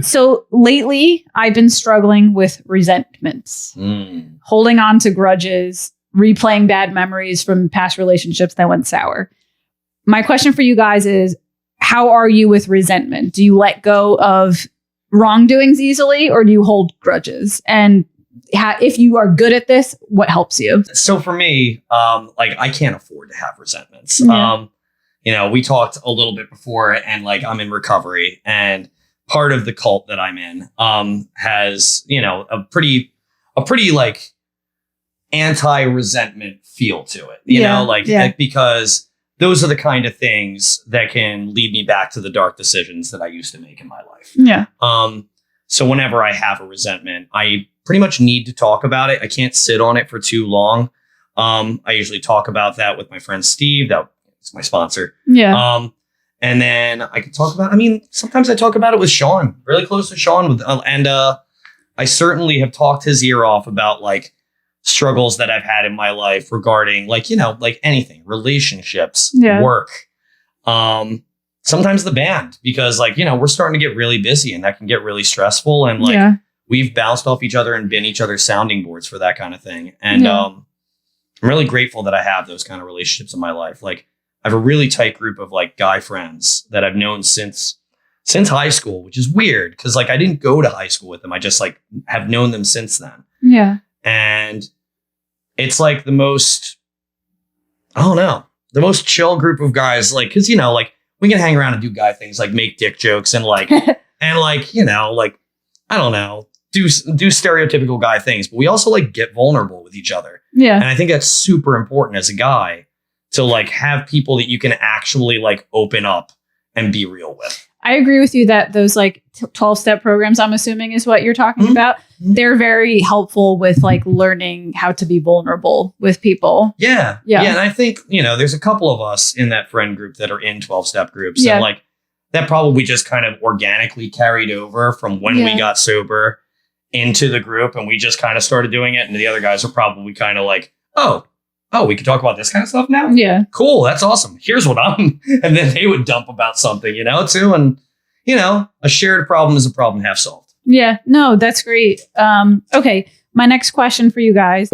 So lately, I've been struggling with resentments, holding on to grudges, replaying bad memories from past relationships that went sour. My question for you guys is, how are you with resentment? Do you let go of wrongdoings easily, or do you hold grudges? And if you are good at this, what helps you? So for me, I can't afford to have resentments. Yeah. We talked a little bit before, and I'm in recovery, and part of the cult that I'm in has, a pretty anti-resentment feel to it, because those are the kind of things that can lead me back to the dark decisions that I used to make in my life. Yeah. So whenever I have a resentment, I pretty much need to talk about it. I can't sit on it for too long. I usually talk about that with my friend Steve. That's my sponsor. Yeah. And then I could talk about, sometimes I talk about it with Sean, really close to Sean. And I certainly have talked his ear off about struggles that I've had in my life regarding anything, relationships, work, sometimes the band, because we're starting to get really busy and that can get really stressful. And we've bounced off each other and been each other's sounding boards for that kind of thing. And I'm really grateful that I have those kind of relationships in my life. I have a really tight group of guy friends that I've known since high school, which is weird because I didn't go to high school with them. I just have known them since then. Yeah. And it's the most, the most chill group of guys, cause we can hang around and do guy things make dick jokes and and I don't know, do stereotypical guy things, but we also get vulnerable with each other. Yeah. And I think that's super important as a guy to have people that you can actually open up and be real with. I agree with you that those 12-step programs, I'm assuming is what you're talking about. They're very helpful with learning how to be vulnerable with people. Yeah. And I think, there's a couple of us in that friend group that are in 12-step groups. Yeah. And that probably just kind of organically carried over from when we got sober into the group, and we just kind of started doing it. And the other guys are probably kind of oh, we can talk about this kind of stuff now? Yeah. Cool. That's awesome. Here's what I'm... And then they would dump about something, too. And, a shared problem is a problem half solved. Yeah. No, that's great. Okay. My next question for you guys.